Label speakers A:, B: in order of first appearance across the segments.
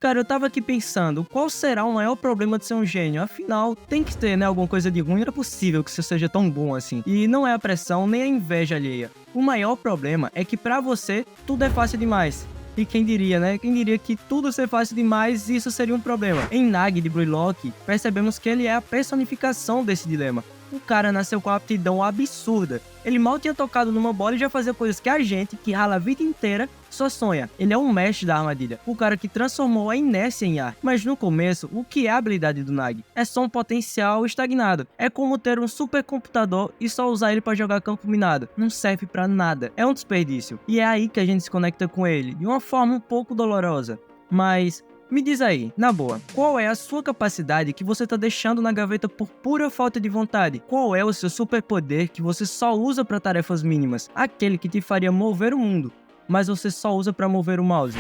A: Cara, eu tava aqui pensando, qual será o maior problema de ser um gênio? Afinal, tem que ter, né, alguma coisa de ruim, não é possível que você seja tão bom assim. E não é a pressão, nem a inveja alheia. O maior problema é que pra você, tudo é fácil demais. E quem diria, né? Quem diria que tudo ser fácil demais, isso seria um problema. Em Nag de Bruylock, percebemos que ele é a personificação desse dilema. O cara nasceu com uma aptidão absurda. Ele mal tinha tocado numa bola e já fazia coisas que a gente, que rala a vida inteira, só sonha. Ele é um mestre da armadilha, o cara que transformou a inércia em ar. Mas no começo, o que é a habilidade do Nag? É só um potencial estagnado. É como ter um supercomputador e só usar ele para jogar campo minado. Não serve para nada. É um desperdício. E é aí que a gente se conecta com ele, de uma forma um pouco dolorosa. Mas me diz aí, na boa, qual é a sua capacidade que você tá deixando na gaveta por pura falta de vontade? Qual é o seu superpoder que você só usa para tarefas mínimas? Aquele que te faria mover o mundo, mas você só usa para mover o mouse.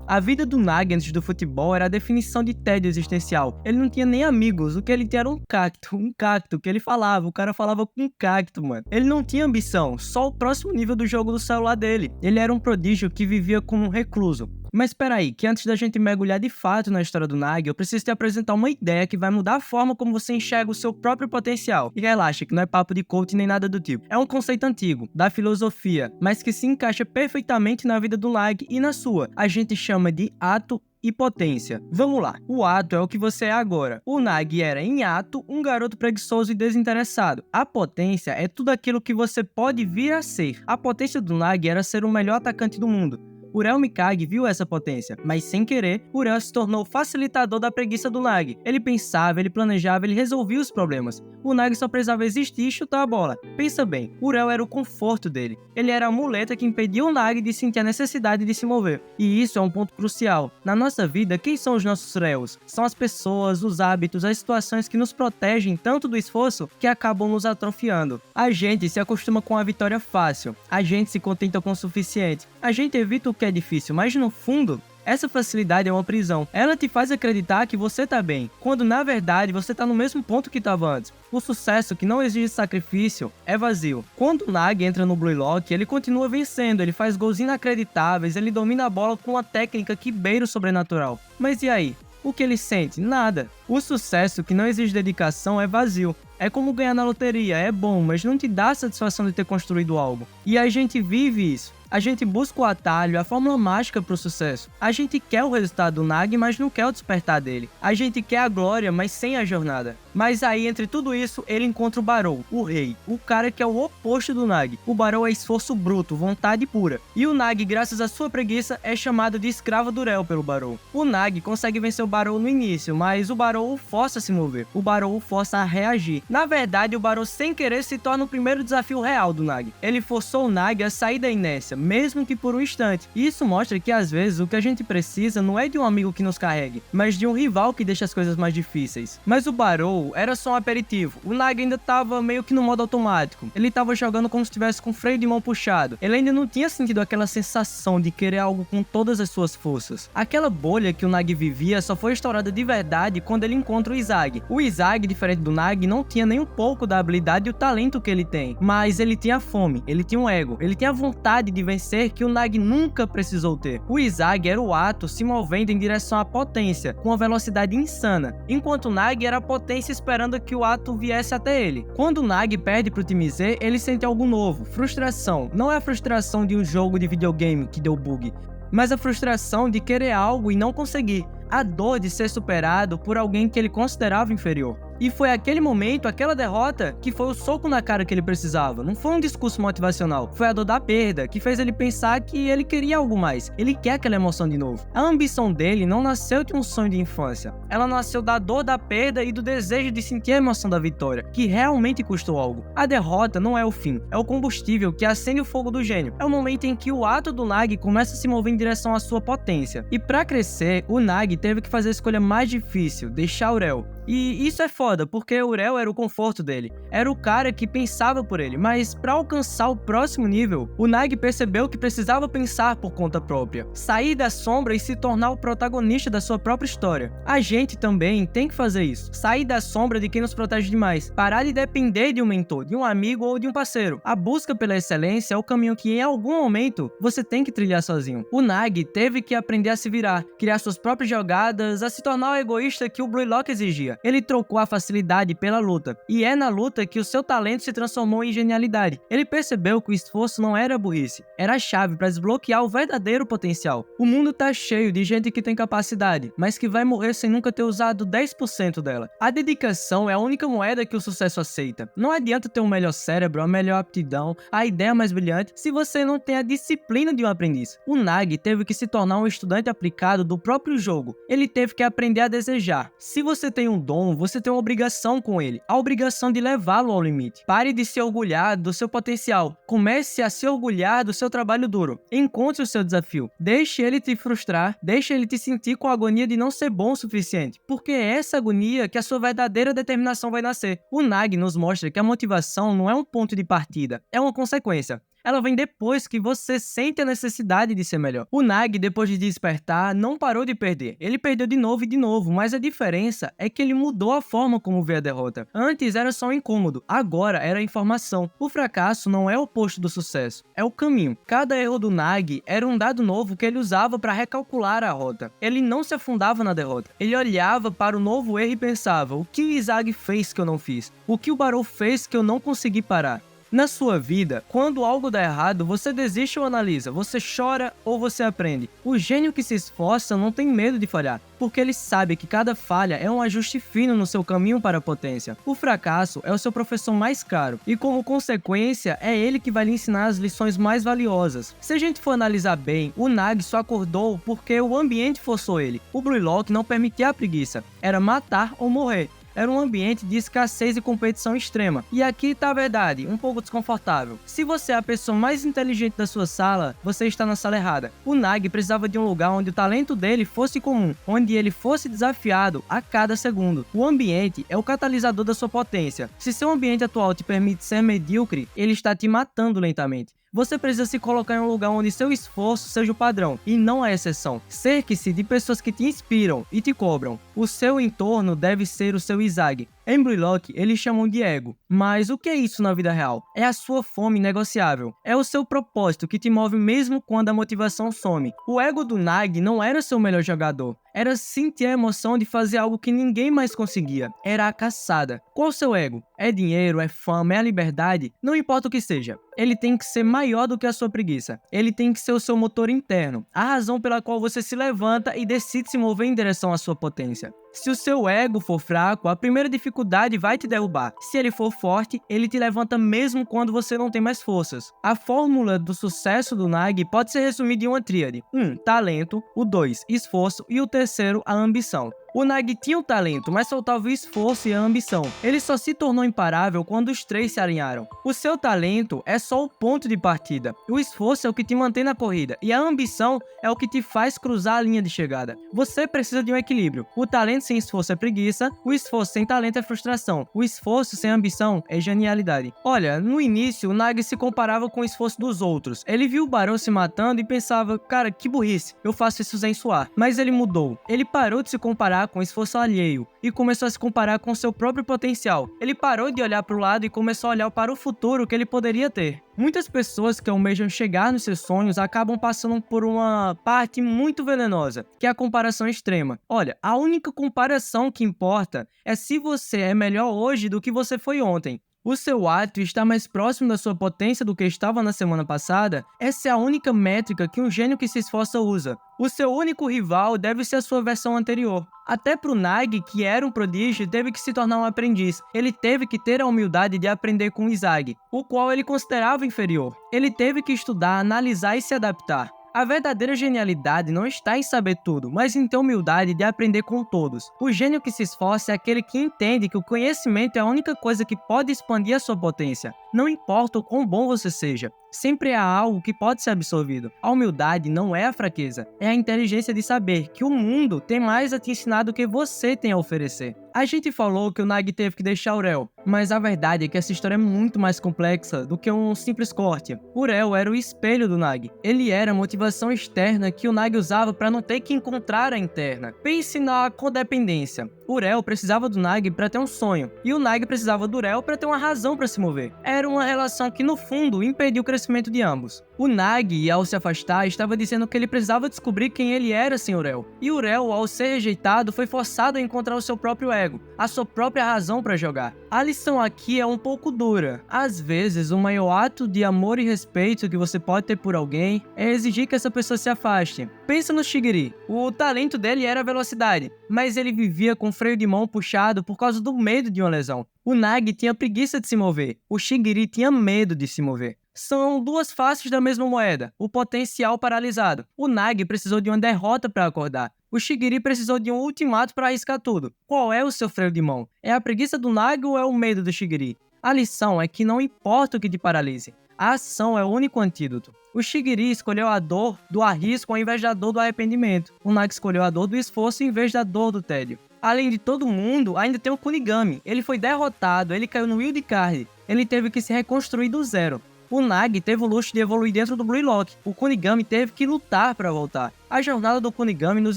A: A vida do Nag antes do futebol era a definição de tédio existencial. Ele não tinha nem amigos, o que ele tinha era um cacto que ele falava, o cara falava com um cacto, mano. Ele não tinha ambição, só o próximo nível do jogo do celular dele. Ele era um prodígio que vivia como um recluso. Mas espera aí, que antes da gente mergulhar de fato na história do Nag, eu preciso te apresentar uma ideia que vai mudar a forma como você enxerga o seu próprio potencial. E relaxa, que não é papo de coach nem nada do tipo. É um conceito antigo, da filosofia, mas que se encaixa perfeitamente na vida do Nag e na sua. A gente chama de ato e potência. Vamos lá, o ato é o que você é agora. O Nag era, em ato, um garoto preguiçoso e desinteressado. A potência é tudo aquilo que você pode vir a ser. A potência do Nag era ser o melhor atacante do mundo. Urel Mikage viu essa potência, mas sem querer, Urel se tornou o facilitador da preguiça do Nag. Ele pensava, ele planejava, ele resolvia os problemas. O Nag só precisava existir e chutar a bola. Pensa bem, Urel era o conforto dele. Ele era a muleta que impedia o Nag de sentir a necessidade de se mover. E isso é um ponto crucial. Na nossa vida, quem são os nossos réus? São as pessoas, os hábitos, as situações que nos protegem tanto do esforço que acabam nos atrofiando. A gente se acostuma com a vitória fácil. A gente se contenta com o suficiente. A gente evita o que é difícil, mas no fundo, essa facilidade é uma prisão. Ela te faz acreditar que você tá bem, quando na verdade você tá no mesmo ponto que estava antes. O sucesso que não exige sacrifício é vazio. Quando o Nag entra no Bruylock, ele continua vencendo, ele faz gols inacreditáveis, ele domina a bola com uma técnica que beira o sobrenatural. Mas e aí? O que ele sente? Nada. O sucesso que não exige dedicação é vazio. É como ganhar na loteria, é bom, mas não te dá a satisfação de ter construído algo. E a gente vive isso. A gente busca o atalho, a fórmula mágica para o sucesso. A gente quer o resultado do Nag, mas não quer o despertar dele. A gente quer a glória, mas sem a jornada. Mas aí, entre tudo isso, ele encontra o Barou, o rei, o cara que é o oposto do Nag. O Barou é esforço bruto, vontade pura. E o Nag, graças à sua preguiça, é chamado de escravo do Urel pelo Barou. O Nag consegue vencer o Barou no início, mas o Barou o força a se mover. O Barou o força a reagir. Na verdade, o Barou sem querer se torna o primeiro desafio real do Nag. Ele forçou o Nag a sair da inércia, mesmo que por um instante. E isso mostra que às vezes o que a gente precisa não é de um amigo que nos carregue, mas de um rival que deixa as coisas mais difíceis. Mas o Barou era só um aperitivo. O Nag ainda tava meio que no modo automático. Ele tava jogando como se estivesse com o freio de mão puxado. Ele ainda não tinha sentido aquela sensação de querer algo com todas as suas forças. Aquela bolha que o Nag vivia só foi estourada de verdade quando ele encontra o Izag. O Izag, diferente do Nag, não tinha nem um pouco da habilidade e o talento que ele tem, mas ele tinha fome, ele tinha um ego, ele tinha vontade de vencer que o Nag nunca precisou ter. O Izag era o ato se movendo em direção à potência, com uma velocidade insana, enquanto o Nag era a potência esperando que o ato viesse até ele. Quando o Nag perde pro time Z, ele sente algo novo, frustração. Não é a frustração de um jogo de videogame que deu bug, mas a frustração de querer algo e não conseguir. A dor de ser superado por alguém que ele considerava inferior. E foi aquele momento, aquela derrota, que foi o soco na cara que ele precisava. Não foi um discurso motivacional. Foi a dor da perda que fez ele pensar que ele queria algo mais. Ele quer aquela emoção de novo. A ambição dele não nasceu de um sonho de infância. Ela nasceu da dor da perda e do desejo de sentir a emoção da vitória, que realmente custou algo. A derrota não é o fim. É o combustível que acende o fogo do gênio. É o momento em que o ato do Nag começa a se mover em direção à sua potência. E para crescer, o Nag teve que fazer a escolha mais difícil, deixar Urel. E isso é foda, porque o Urel era o conforto dele, era o cara que pensava por ele, mas para alcançar o próximo nível, o Nag percebeu que precisava pensar por conta própria, sair da sombra e se tornar o protagonista da sua própria história. A gente também tem que fazer isso, sair da sombra de quem nos protege demais, parar de depender de um mentor, de um amigo ou de um parceiro. A busca pela excelência é o caminho que em algum momento você tem que trilhar sozinho. O Nag teve que aprender a se virar, criar suas próprias jogadas, a se tornar o egoísta que o Blue Lock exigia. Ele trocou a facilidade pela luta, e é na luta que o seu talento se transformou em genialidade. Ele percebeu que o esforço não era burrice, era a chave para desbloquear o verdadeiro potencial. O mundo tá cheio de gente que tem capacidade, mas que vai morrer sem nunca ter usado 10% dela. A dedicação é a única moeda que o sucesso aceita. Não adianta ter um melhor cérebro, a melhor aptidão, a ideia mais brilhante, se você não tem a disciplina de um aprendiz. O Nag teve que se tornar um estudante aplicado do próprio jogo. Ele teve que aprender a desejar. Se você tem um dom, você tem uma obrigação com ele, a obrigação de levá-lo ao limite. Pare de se orgulhar do seu potencial. Comece a se orgulhar do seu trabalho duro. Encontre o seu desafio. Deixe ele te frustrar, deixe ele te sentir com a agonia de não ser bom o suficiente, porque é essa agonia que a sua verdadeira determinação vai nascer. O Nag nos mostra que a motivação não é um ponto de partida, é uma consequência. Ela vem depois que você sente a necessidade de ser melhor. O Nag, depois de despertar, não parou de perder. Ele perdeu de novo, mas a diferença é que ele mudou a forma como vê a derrota. Antes era só um incômodo, agora era informação. O fracasso não é o oposto do sucesso, é o caminho. Cada erro do Nag era um dado novo que ele usava para recalcular a rota. Ele não se afundava na derrota. Ele olhava para o novo erro e pensava: o que o Izag fez que eu não fiz? O que o Barou fez que eu não consegui parar? Na sua vida, quando algo dá errado, você desiste ou analisa, você chora ou você aprende. O gênio que se esforça não tem medo de falhar, porque ele sabe que cada falha é um ajuste fino no seu caminho para a potência. O fracasso é o seu professor mais caro, e como consequência, é ele que vai lhe ensinar as lições mais valiosas. Se a gente for analisar bem, o Nag só acordou porque o ambiente forçou ele. O Blue Lock não permitia a preguiça, era matar ou morrer. Era um ambiente de escassez e competição extrema. E aqui tá a verdade, um pouco desconfortável. Se você é a pessoa mais inteligente da sua sala, você está na sala errada. O Nag precisava de um lugar onde o talento dele fosse comum, onde ele fosse desafiado a cada segundo. O ambiente é o catalisador da sua potência. Se seu ambiente atual te permite ser medíocre, ele está te matando lentamente. Você precisa se colocar em um lugar onde seu esforço seja o padrão, e não a exceção. Cerque-se de pessoas que te inspiram e te cobram. O seu entorno deve ser o seu Izag. Em Blue Lock, eles chamam de ego. Mas o que é isso na vida real? É a sua fome negociável. É o seu propósito que te move mesmo quando a motivação some. O ego do Nag não era seu melhor jogador. Era sentir a emoção de fazer algo que ninguém mais conseguia. Era a caçada. Qual o seu ego? É dinheiro, é fama, é a liberdade? Não importa o que seja. Ele tem que ser maior do que a sua preguiça. Ele tem que ser o seu motor interno. A razão pela qual você se levanta e decide se mover em direção à sua potência. Se o seu ego for fraco, a primeira dificuldade vai te derrubar. Se ele for forte, ele te levanta mesmo quando você não tem mais forças. A fórmula do sucesso do Nag pode ser resumida em uma tríade. 1. Talento. O 2. Esforço. E o terceiro, a ambição. O Nag tinha o talento, mas faltava o esforço e a ambição. Ele só se tornou imparável quando os três se alinharam. O seu talento é só o ponto de partida. O esforço é o que te mantém na corrida. E a ambição é o que te faz cruzar a linha de chegada. Você precisa de um equilíbrio. O talento sem esforço é preguiça. O esforço sem talento é frustração. O esforço sem ambição é genialidade. Olha, no início, o Nag se comparava com o esforço dos outros. Ele viu o Barão se matando e pensava: cara, que burrice, eu faço isso sem suar. Mas ele mudou. Ele parou de se comparar com o esforço alheio e começou a se comparar com seu próprio potencial. Ele parou de olhar para o lado e começou a olhar para o futuro que ele poderia ter. Muitas pessoas que almejam chegar nos seus sonhos acabam passando por uma parte muito venenosa, que é a comparação extrema. Olha, a única comparação que importa é se você é melhor hoje do que você foi ontem. O seu ato está mais próximo da sua potência do que estava na semana passada? Essa é a única métrica que um gênio que se esforça usa. O seu único rival deve ser a sua versão anterior. Até pro Nag, que era um prodígio, teve que se tornar um aprendiz. Ele teve que ter a humildade de aprender com o Izag, o qual ele considerava inferior. Ele teve que estudar, analisar e se adaptar. A verdadeira genialidade não está em saber tudo, mas em ter humildade de aprender com todos. O gênio que se esforça é aquele que entende que o conhecimento é a única coisa que pode expandir a sua potência. Não importa o quão bom você seja. Sempre há algo que pode ser absorvido. A humildade não é a fraqueza, é a inteligência de saber que o mundo tem mais a te ensinar do que você tem a oferecer. A gente falou que o Nagi teve que deixar Urel, mas a verdade é que essa história é muito mais complexa do que um simples corte. Urel era o espelho do Nagi. Ele era a motivação externa que o Nagi usava para não ter que encontrar a interna. Pense na codependência. Urel precisava do Nagi para ter um sonho, e o Nagi precisava do Urel para ter uma razão para se mover. Era uma relação que, no fundo, impedia o crescimento de ambos. O Nagi, ao se afastar, estava dizendo que ele precisava descobrir quem ele era sem Urel. E Urel, ao ser rejeitado, foi forçado a encontrar o seu próprio ego, a sua própria razão para jogar. A lição aqui é um pouco dura. Às vezes, o maior ato de amor e respeito que você pode ter por alguém é exigir que essa pessoa se afaste. Pensa no Shigiri. O talento dele era a velocidade, mas ele vivia com freio de mão puxado por causa do medo de uma lesão. O Nagi tinha preguiça de se mover. O Shigiri tinha medo de se mover. São duas faces da mesma moeda, o potencial paralisado. O Nagi precisou de uma derrota para acordar. O Shigiri precisou de um ultimato para arriscar tudo. Qual é o seu freio de mão? É a preguiça do Nagi ou é o medo do Shigiri? A lição é que não importa o que te paralise, a ação é o único antídoto. O Shigiri escolheu a dor do arrisco ao invés da dor do arrependimento. O Nagi escolheu a dor do esforço em vez da dor do tédio. Além de todo mundo, ainda tem o Kunigami. Ele foi derrotado, ele caiu no Wild Card. Ele teve que se reconstruir do zero. O Nagi teve o luxo de evoluir dentro do Blue Lock. O Kunigami teve que lutar para voltar. A jornada do Kunigami nos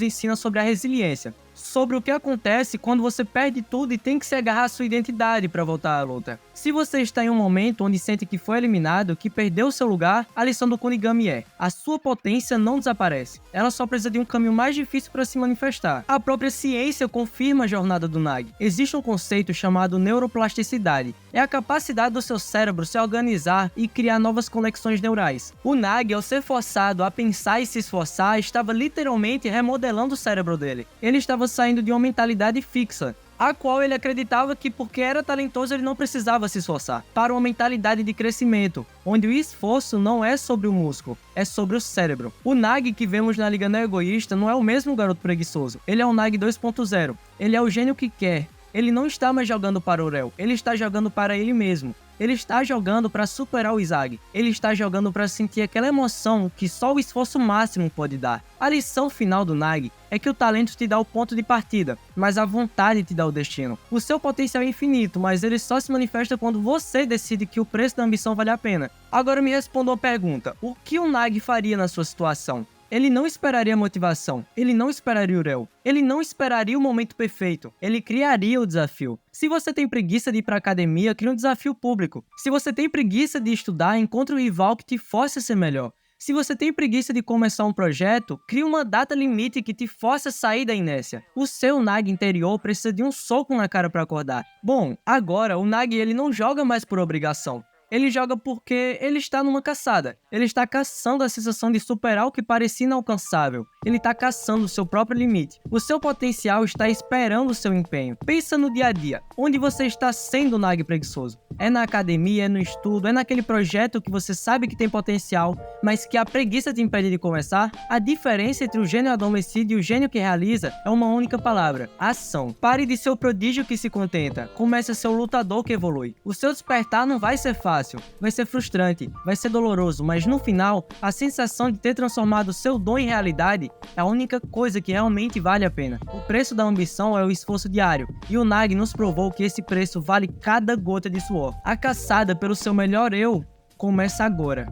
A: ensina sobre a resiliência, sobre o que acontece quando você perde tudo e tem que se agarrar à sua identidade para voltar à luta. Se você está em um momento onde sente que foi eliminado, que perdeu seu lugar, a lição do Kunigami é: a sua potência não desaparece. Ela só precisa de um caminho mais difícil para se manifestar. A própria ciência confirma a jornada do Nagi. Existe um conceito chamado neuroplasticidade. É a capacidade do seu cérebro se organizar e criar novas conexões neurais. O Nagi, ao ser forçado a pensar e se esforçar, estava literalmente remodelando o cérebro dele. Ele estava saindo de uma mentalidade fixa, a qual ele acreditava que porque era talentoso ele não precisava se esforçar, para uma mentalidade de crescimento, onde o esforço não é sobre o músculo, é sobre o cérebro. O Nagi que vemos na Liga Não Egoísta não é o mesmo garoto preguiçoso, ele é o Nagi 2.0, ele é o gênio que quer. Ele não está mais jogando para o Urel, ele está jogando para ele mesmo. Ele está jogando para superar o Izagi. Ele está jogando para sentir aquela emoção que só o esforço máximo pode dar. A lição final do Nagi é que o talento te dá o ponto de partida, mas a vontade te dá o destino. O seu potencial é infinito, mas ele só se manifesta quando você decide que o preço da ambição vale a pena. Agora me responda uma pergunta: o que o Nagi faria na sua situação? Ele não esperaria motivação, ele não esperaria o Urel, ele não esperaria o momento perfeito, ele criaria o desafio. Se você tem preguiça de ir para a academia, cria um desafio público. Se você tem preguiça de estudar, encontre um rival que te force a ser melhor. Se você tem preguiça de começar um projeto, crie uma data limite que te force a sair da inércia. O seu Nagi interior precisa de um soco na cara para acordar. Bom, agora o Nagi ele não joga mais por obrigação. Ele joga porque ele está numa caçada. Ele está caçando a sensação de superar o que parecia inalcançável. Ele está caçando o seu próprio limite. O seu potencial está esperando o seu empenho. Pensa no dia a dia. Onde você está sendo o Nagi preguiçoso? É na academia, é no estudo, é naquele projeto que você sabe que tem potencial, mas que a preguiça te impede de começar? A diferença entre o gênio adormecido e o gênio que realiza é uma única palavra: ação. Pare de ser o prodígio que se contenta. Comece a ser o lutador que evolui. O seu despertar não vai ser fácil. Vai ser frustrante, vai ser doloroso, mas no final, a sensação de ter transformado seu dom em realidade é a única coisa que realmente vale a pena. O preço da ambição é o esforço diário, e o Nagi nos provou que esse preço vale cada gota de suor. A caçada pelo seu melhor eu começa agora.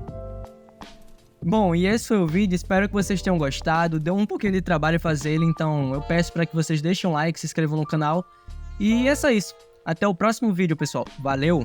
A: Bom, e esse foi o vídeo, espero que vocês tenham gostado. Deu um pouquinho de trabalho fazer ele, então eu peço para que vocês deixem um like, se inscrevam no canal. E é só isso. Até o próximo vídeo, pessoal. Valeu!